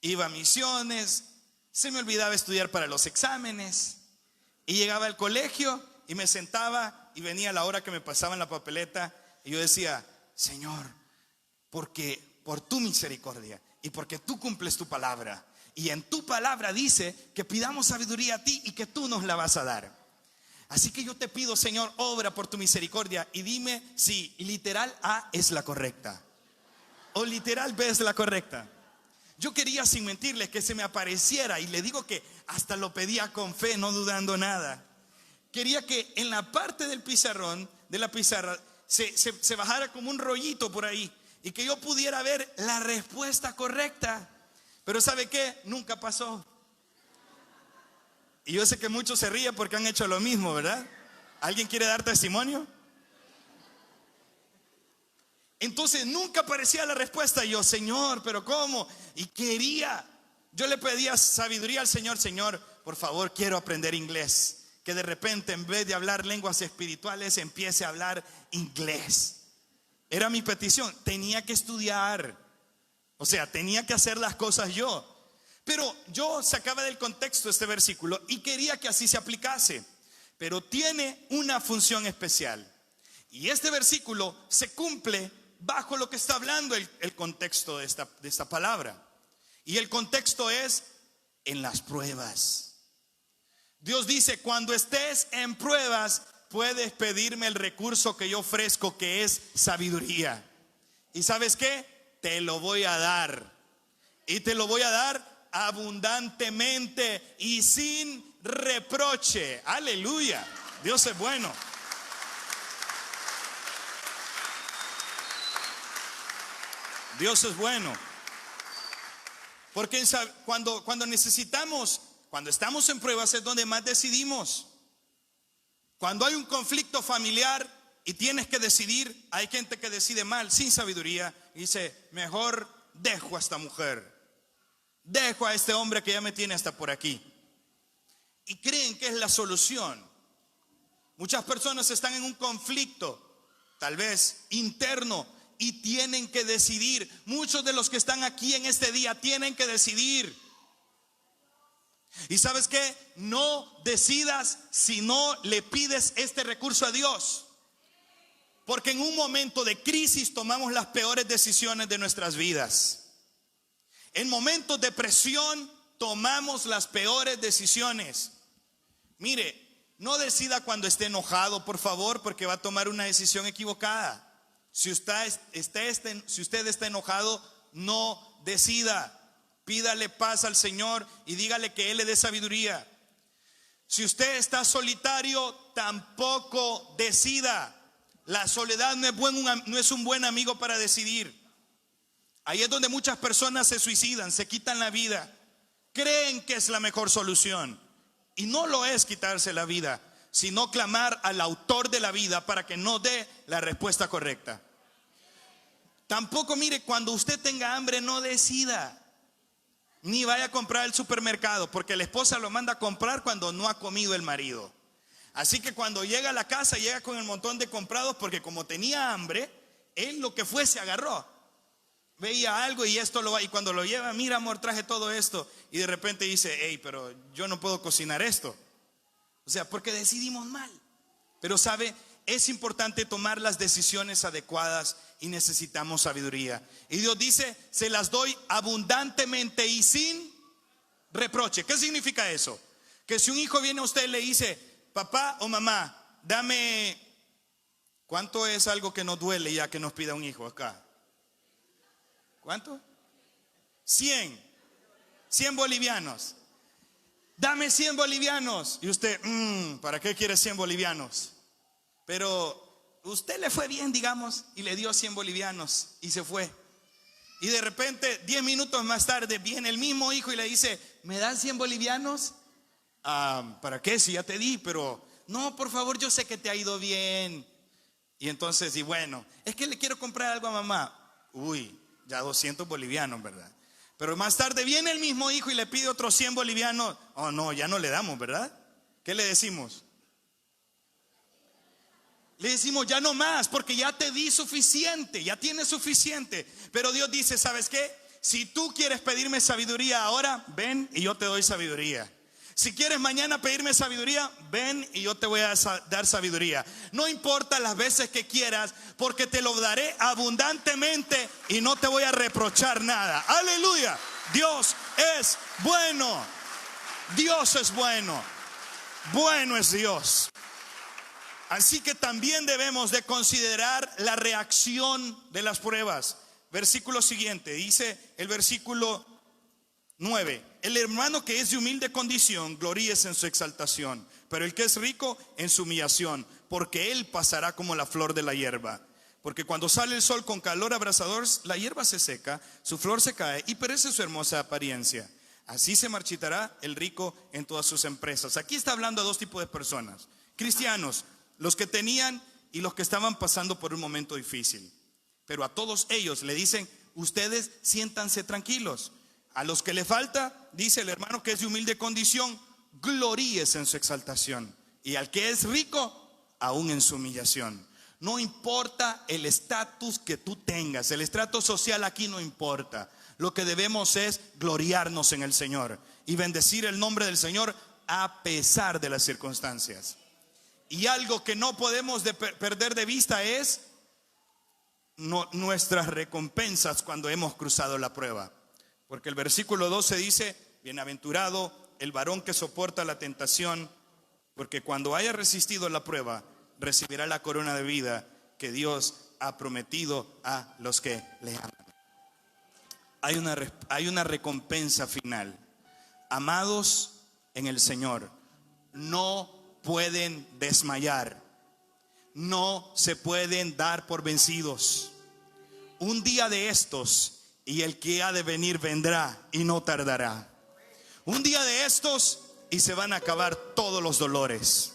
iba a misiones, se me olvidaba estudiar para los exámenes, y llegaba al colegio y me sentaba y venía la hora que me pasaban la papeleta, y yo decía, Señor, porque por tu misericordia y porque tú cumples tu palabra, y en tu palabra dice que pidamos sabiduría a ti y que tú nos la vas a dar. Así que yo te pido, Señor, obra por tu misericordia y dime si literal A es la correcta. o literal B es la correcta? Yo quería, sin mentirles, que se me apareciera, y le digo que hasta lo pedía con fe, no dudando nada. Quería que en la parte del pizarrón, de la pizarra, se bajara como un rollito por ahí y que yo pudiera ver la respuesta correcta. Pero ¿sabe qué? Nunca pasó. Y yo sé que muchos se ríen porque han hecho lo mismo, ¿verdad? ¿Alguien quiere dar testimonio? Entonces nunca aparecía la respuesta. Y yo, Señor, ¿pero cómo? Y yo le pedía sabiduría al Señor. Señor, por favor, quiero aprender inglés. Que de repente, en vez de hablar lenguas espirituales, empiece a hablar inglés. Era mi petición. Tenía que estudiar. O sea, tenía que hacer las cosas yo. Pero yo sacaba del contexto este versículo y quería que así se aplicase. Pero tiene una función especial. Y este versículo se cumple bajo lo que está hablando el contexto de esta palabra. Y el contexto es en las pruebas. Dios dice, cuando estés en pruebas, puedes pedirme el recurso que yo ofrezco, que es sabiduría. ¿Y sabes qué? Te lo voy a dar. Y te lo voy a dar abundantemente y sin reproche. Aleluya. Dios es bueno. Dios es bueno. Porque cuando necesitamos, cuando estamos en pruebas es donde más decidimos. Cuando hay un conflicto familiar y tienes que decidir, hay gente que decide mal, sin sabiduría, y dice, mejor dejo a esta mujer, dejo a este hombre que ya me tiene hasta por aquí. Y creen que es la solución. Muchas personas están en un conflicto, tal vez interno, y tienen que decidir. Muchos de los que están aquí en este día tienen que decidir. Y ¿sabes qué? No decidas si no le pides este recurso a Dios. Porque en un momento de crisis tomamos las peores decisiones de nuestras vidas. En momentos de presión tomamos las peores decisiones. Mire, no decida cuando esté enojado, por favor, porque va a tomar una decisión equivocada. Si usted está enojado, no decida. Pídale paz al Señor y dígale que Él le dé sabiduría. Si usted está solitario, tampoco decida. La soledad no es un buen amigo para decidir. Ahí es donde muchas personas se suicidan, se quitan la vida. Creen que es la mejor solución. Y no lo es quitarse la vida, sino clamar al autor de la vida para que nos dé la respuesta correcta. Tampoco, mire, cuando usted tenga hambre, no decida. Ni vaya a comprar al supermercado, porque la esposa lo manda a comprar cuando no ha comido el marido. Así que cuando llega a la casa, llega con el montón de comprados, porque como tenía hambre, él lo que fue se agarró. Veía algo y y cuando lo lleva, mira amor, traje todo esto. Y de repente dice, hey, pero yo no puedo cocinar esto. O sea, porque decidimos mal. Pero sabe, es importante tomar las decisiones adecuadas y necesitamos sabiduría. Y Dios dice, se las doy abundantemente y sin reproche. ¿Qué significa eso? Que si un hijo viene a usted y le dice, papá o mamá, dame, ¿cuánto es algo que nos duele ya que nos pida un hijo acá? ¿Cuánto? 100 bolivianos. Dame 100 bolivianos. Y usted, ¿para qué quiere 100 bolivianos? Pero usted le fue bien, digamos, y le dio 100 bolivianos y se fue. Y de repente, 10 minutos más tarde, viene el mismo hijo y le dice, ¿me dan 100 bolivianos? ¿Para qué? Si ya te di, pero no, por favor, yo sé que te ha ido bien. Y entonces, y bueno, es que le quiero comprar algo a mamá. Uy, ya 200 bolivianos, ¿verdad? Pero más tarde viene el mismo hijo y le pide otros 100 bolivianos. Oh, no, ya no le damos, ¿verdad? ¿Qué le decimos? Le decimos ya no más, porque ya te di suficiente, ya tienes suficiente. Pero Dios dice, ¿sabes qué? Si tú quieres pedirme sabiduría ahora, ven y yo te doy sabiduría. Si quieres mañana pedirme sabiduría, ven y yo te voy a dar sabiduría. No importa las veces que quieras, porque te lo daré abundantemente y no te voy a reprochar nada. Aleluya. Dios es bueno. Dios es bueno. Bueno es Dios. Así que también debemos de considerar la reacción de las pruebas. versículo siguiente, dice el versículo 9: el hermano que es de humilde condición, gloríese en su exaltación, pero el que es rico en su humillación, porque él pasará como la flor de la hierba. Porque cuando sale el sol con calor abrasador, la hierba se seca, su flor se cae y perece su hermosa apariencia. Así se marchitará el rico en todas sus empresas. Aquí está hablando a dos tipos de personas: cristianos, los que tenían y los que estaban pasando por un momento difícil. Pero a todos ellos le dicen: ustedes siéntanse tranquilos. A los que le falta, dice el hermano que es de humilde condición, gloríese en su exaltación. Y al que es rico, aún en su humillación. No importa el estatus que tú tengas, el estrato social aquí no importa. Lo que debemos es gloriarnos en el Señor y bendecir el nombre del Señor a pesar de las circunstancias. Y algo que no podemos perder de vista es nuestras recompensas cuando hemos cruzado la prueba. Porque el versículo 12 dice: bienaventurado el varón que soporta la tentación, porque cuando haya resistido la prueba, recibirá la corona de vida que Dios ha prometido a los que le aman. Hay una recompensa final. Amados en el Señor, no pueden desmayar, no se pueden dar por vencidos. Un día de estos y el que ha de venir vendrá y no tardará. Un día de estos y se van a acabar todos los dolores.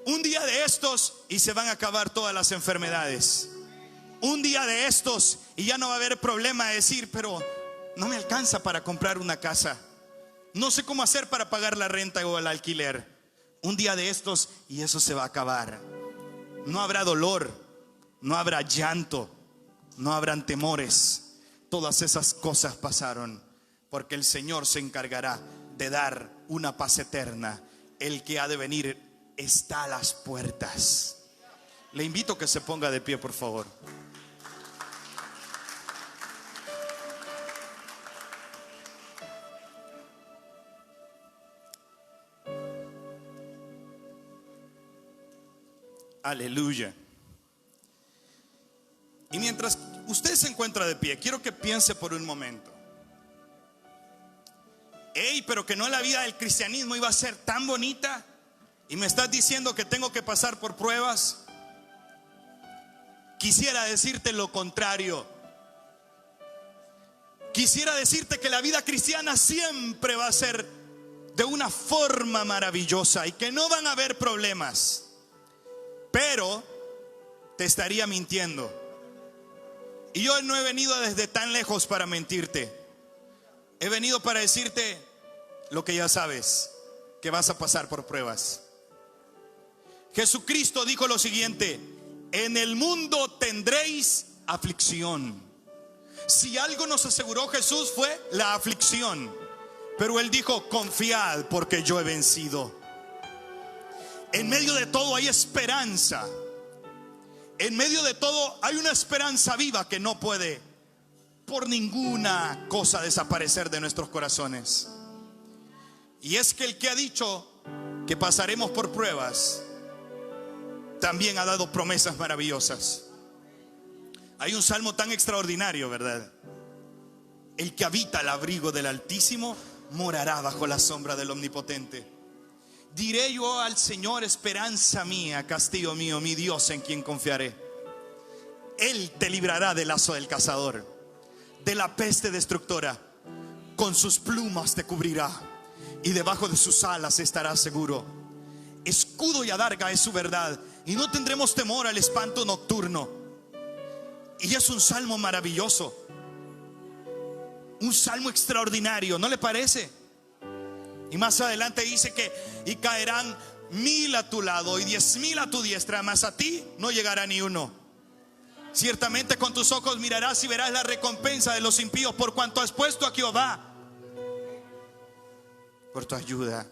Un día de estos y se van a acabar todas las enfermedades. Un día de estos y ya no va a haber problema de decir: pero no me alcanza para comprar una casa, no sé cómo hacer para pagar la renta o el alquiler. Un día de estos y eso se va a acabar. No habrá dolor, no habrá llanto, no habrán temores. Todas esas cosas pasaron, porque el Señor se encargará de dar una paz eterna. El que ha de venir está a las puertas. Le invito a que se ponga de pie, por favor. Aleluya. Y mientras usted se encuentra de pie, quiero que piense por un momento: pero que no, la vida del cristianismo iba a ser tan bonita, y me estás diciendo que tengo que pasar por pruebas. Quisiera decirte lo contrario. Quisiera decirte que la vida cristiana siempre va a ser de una forma maravillosa y que no van a haber problemas. Pero te estaría mintiendo. Y yo no he venido desde tan lejos para mentirte. He venido para decirte lo que ya sabes: que vas a pasar por pruebas. Jesucristo dijo lo siguiente: en el mundo tendréis aflicción. Si algo nos aseguró Jesús fue la aflicción. Pero Él dijo: confiad, porque yo he vencido. En medio de todo hay esperanza. En medio de todo hay una esperanza viva que no puede por ninguna cosa desaparecer de nuestros corazones. Y es que el que ha dicho que pasaremos por pruebas también ha dado promesas maravillosas. Hay un salmo tan extraordinario, ¿verdad? El que habita al abrigo del Altísimo morará bajo la sombra del Omnipotente. Diré yo al Señor: esperanza mía, castillo mío, mi Dios en quien confiaré. Él te librará del lazo del cazador, de la peste destructora. Con sus plumas te cubrirá y debajo de sus alas estarás seguro. Escudo y adarga es su verdad, y no tendremos temor al espanto nocturno. Y es un salmo maravilloso, un salmo extraordinario, ¿no le parece? Y más adelante dice que y caerán 1000 a tu lado y 10,000 a tu diestra, mas a ti no llegará ni uno. Ciertamente con tus ojos mirarás y verás la recompensa de los impíos, por cuanto has puesto a Jehová por tu ayuda.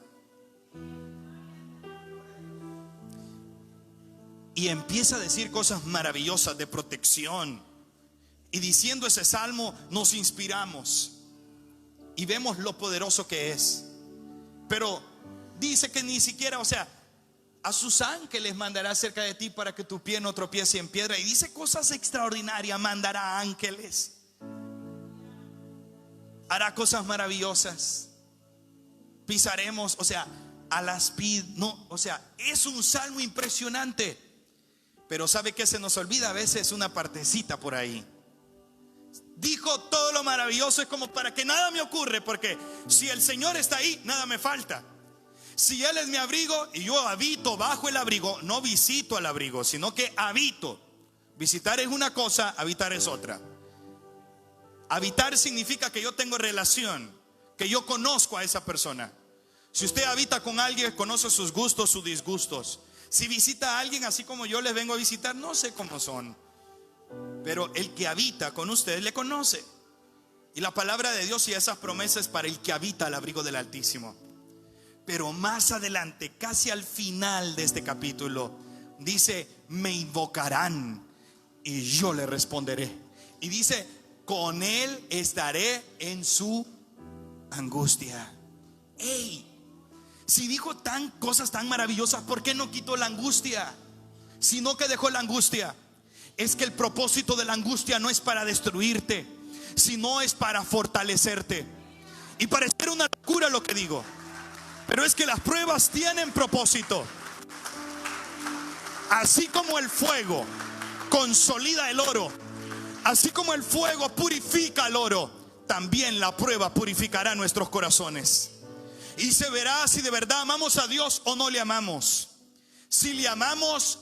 Y empieza a decir cosas maravillosas de protección. Y diciendo ese salmo nos inspiramos y vemos lo poderoso que es. Pero dice que ni siquiera, o sea, a sus ángeles mandará cerca de ti para que tu pie no tropiece en piedra. Y dice cosas extraordinarias: mandará ángeles. hará cosas maravillosas. Pisaremos, o sea, a las no, o sea, es un salmo impresionante. Pero ¿sabe qué se nos olvida a veces? Una partecita por ahí. Dijo todo lo maravilloso, es como para que nada me ocurre, porque si el Señor está ahí, nada me falta. Si Él es mi abrigo y yo habito bajo el abrigo, no visito al abrigo, sino que habito. Visitar es una cosa, habitar es otra. Habitar significa que yo tengo relación, que yo conozco a esa persona. Si usted habita con alguien, conoce sus gustos, sus disgustos. Si visita a alguien así como yo les vengo a visitar, no sé cómo son, pero el que habita con ustedes le conoce. Y la palabra de Dios y esas promesas para el que habita al abrigo del Altísimo. Pero más adelante, casi al final de este capítulo, dice: me invocarán y yo le responderé. Y dice: con él estaré en su angustia. ¡Ey! Si dijo cosas tan maravillosas, ¿por qué no quitó la angustia? Sino que dejó la angustia. Es que el propósito de la angustia no es para destruirte, sino es para fortalecerte. Y parece una locura lo que digo, pero es que las pruebas tienen propósito. Así como el fuego consolida el oro, así como el fuego purifica el oro, también la prueba purificará nuestros corazones. Y se verá si de verdad amamos a Dios o no le amamos. Si le amamos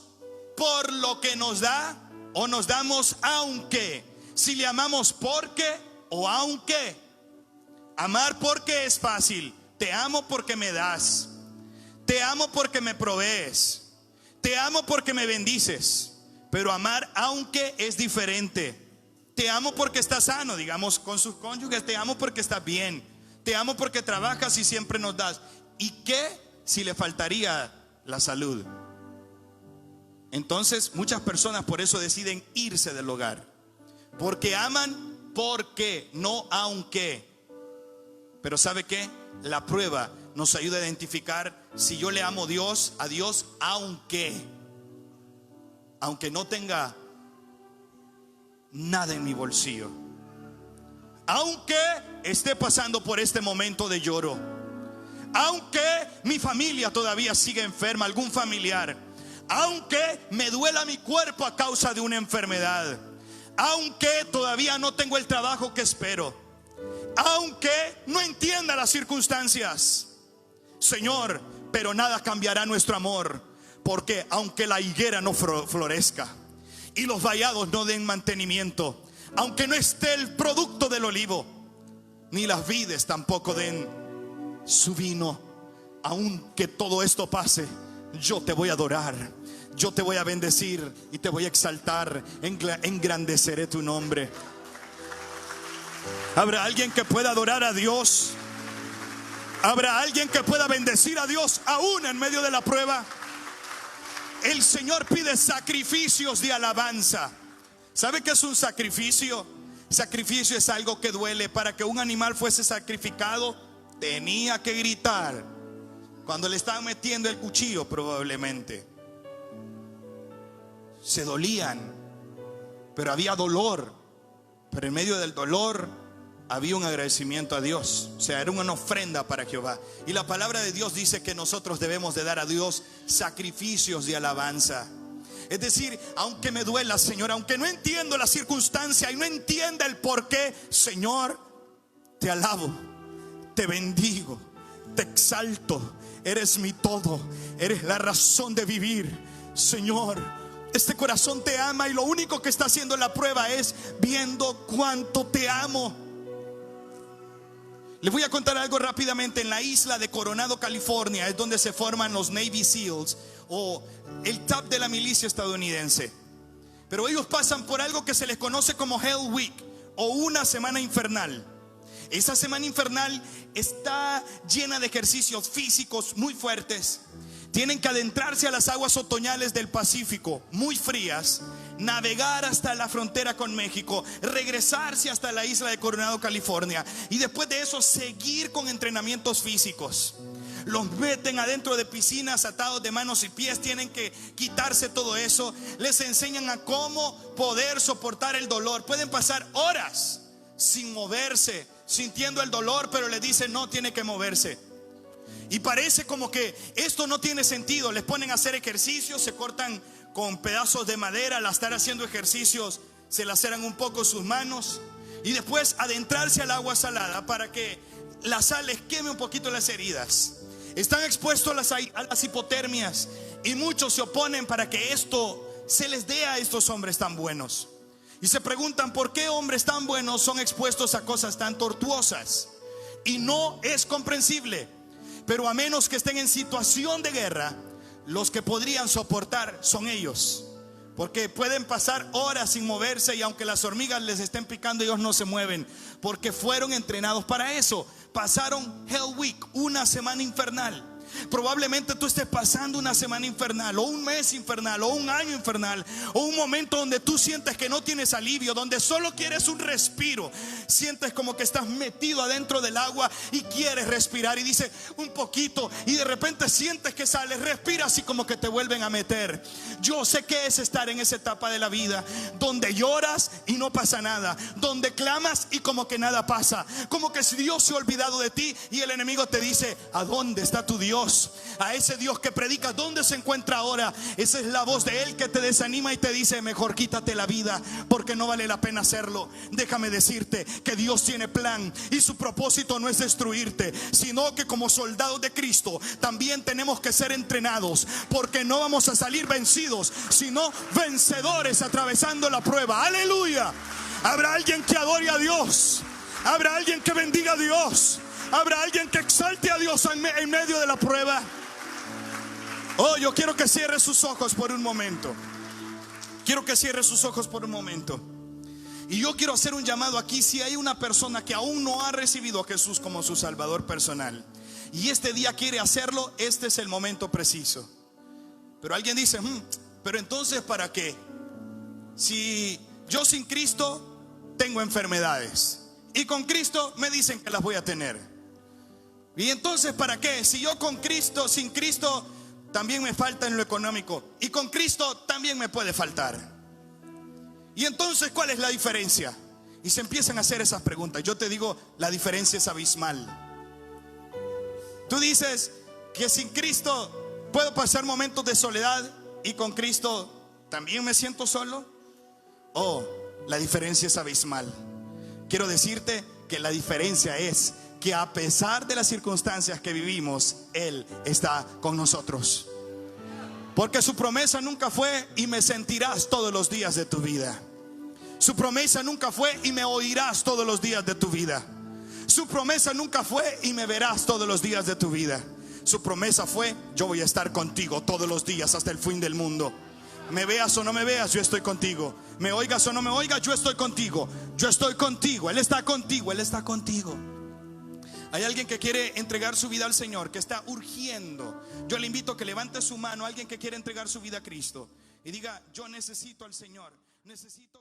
por lo que nos da o nos damos aunque. Si le amamos porque o aunque. Amar porque es fácil. Te amo porque me das. Te amo porque me provees. Te amo porque me bendices. Pero amar aunque es diferente. Te amo porque estás sano, digamos con sus cónyuges. Te amo porque estás bien. Te amo porque trabajas y siempre nos das. ¿Y qué si le faltaría la salud? Entonces muchas personas por eso deciden irse del hogar, porque aman porque, no aunque. Pero ¿sabe qué? La prueba nos ayuda a identificar si yo le amo a Dios aunque no tenga nada en mi bolsillo, aunque esté pasando por este momento de lloro, aunque mi familia todavía siga enferma, algún familiar, aunque me duela mi cuerpo a causa de una enfermedad, aunque todavía no tengo el trabajo que espero, aunque no entienda las circunstancias, Señor, pero nada cambiará nuestro amor, porque aunque la higuera no florezca y los vallados no den mantenimiento, aunque no esté el producto del olivo, ni las vides tampoco den su vino, aunque todo esto pase, yo te voy a adorar, yo te voy a bendecir y te voy a exaltar, engrandeceré tu nombre. ¿Habrá alguien que pueda adorar a Dios? ¿Habrá alguien que pueda bendecir a Dios aún en medio de la prueba? El Señor pide sacrificios de alabanza. ¿Sabe qué es un sacrificio? Sacrificio es algo que duele. Para que un animal fuese sacrificado, tenía que gritar. Cuando le estaban metiendo el cuchillo, probablemente se dolían, pero había dolor. Pero en medio del dolor había un agradecimiento a Dios. O sea, era una ofrenda para Jehová. Y la palabra de Dios dice que nosotros debemos de dar a Dios sacrificios de alabanza. Es decir, aunque me duela, Señor, aunque no entiendo la circunstancia y no entienda el por qué, Señor, te alabo, te bendigo, te exalto. Eres mi todo, eres la razón de vivir. Señor, este corazón te ama y lo único que está haciendo la prueba es viendo cuánto te amo. Les voy a contar algo rápidamente. En la isla de Coronado, California, es donde se forman los Navy SEALs, o el top de la milicia estadounidense. Pero ellos pasan por algo que se les conoce como Hell Week, o una semana infernal. Esa semana infernal está llena de ejercicios físicos muy fuertes. Tienen que adentrarse a las aguas otoñales del Pacífico, muy frías, navegar hasta la frontera con México, regresarse hasta la isla de Coronado, California, y después de eso seguir con entrenamientos físicos. Los meten adentro de piscinas atados de manos y pies, tienen que quitarse todo eso. Les enseñan a cómo poder soportar el dolor. Pueden pasar horas sin moverse, sintiendo el dolor, pero le dicen no, tiene que moverse. Y parece como que esto no tiene sentido. Les ponen a hacer ejercicios, se cortan con pedazos de madera. Al estar haciendo ejercicios se laceran un poco sus manos, y después adentrarse al agua salada para que la sal les queme un poquito las heridas. Están expuestos a las hipotermias, y muchos se oponen para que esto se les dé a estos hombres tan buenos. Y se preguntan por qué hombres tan buenos son expuestos a cosas tan tortuosas. Y no es comprensible. Pero a menos que estén en situación de guerra, los que podrían soportar son ellos. Porque pueden pasar horas sin moverse, y aunque las hormigas les estén picando, ellos no se mueven, porque fueron entrenados para eso. Pasaron Hell Week, una semana infernal. Probablemente tú estés pasando una semana infernal, o un mes infernal, o un año infernal, o un momento donde tú sientes que no tienes alivio, donde solo quieres un respiro. Sientes como que estás metido adentro del agua y quieres respirar, y dices un poquito, y de repente sientes que sales, respiras y como que te vuelven a meter. Yo sé que es estar en esa etapa de la vida donde lloras y no pasa nada, donde clamas y como que nada pasa, como que si Dios se ha olvidado de ti, y el enemigo te dice: ¿a dónde está tu Dios? A ese Dios que predicas, ¿dónde se encuentra ahora? Esa es la voz de Él que te desanima y te dice: mejor quítate la vida, porque no vale la pena hacerlo. Déjame decirte que Dios tiene plan, y su propósito no es destruirte, sino que como soldados de Cristo también tenemos que ser entrenados, porque no vamos a salir vencidos, sino vencedores atravesando la prueba. Aleluya. Habrá alguien que adore a Dios, habrá alguien que bendiga a Dios, habrá alguien que exalte a Dios en medio de la prueba. Oh, yo quiero que cierre sus ojos por un momento. Quiero que cierre sus ojos por un momento. Y yo quiero hacer un llamado aquí. Si hay una persona que aún no ha recibido a Jesús como su Salvador personal, y este día quiere hacerlo, este es el momento preciso. Pero alguien dice: pero entonces ¿para qué? Si yo sin Cristo tengo enfermedades, y con Cristo me dicen que las voy a tener. Y entonces ¿para qué? Si yo con Cristo, sin Cristo también me falta en lo económico, y con Cristo también me puede faltar. Y entonces ¿cuál es la diferencia? Y se empiezan a hacer esas preguntas. Yo te digo, la diferencia es abismal. Tú dices que sin Cristo puedo pasar momentos de soledad, y con Cristo también me siento solo. Oh, la diferencia es abismal. Quiero decirte que la diferencia es que a pesar de las circunstancias que vivimos, Él está con nosotros. Porque su promesa nunca fue: y me sentirás todos los días de tu vida. Su promesa nunca fue: y me oirás todos los días de tu vida. Su promesa nunca fue: y me verás todos los días de tu vida. Su promesa fue: yo voy a estar contigo todos los días hasta el fin del mundo. Me veas o no me veas, yo estoy contigo. Me oigas o no me oigas, yo estoy contigo. Yo estoy contigo, Él está contigo, Él está contigo. Hay alguien que quiere entregar su vida al Señor, que está urgiendo. Yo le invito a que levante su mano, alguien que quiere entregar su vida a Cristo, y diga: yo necesito al Señor, necesito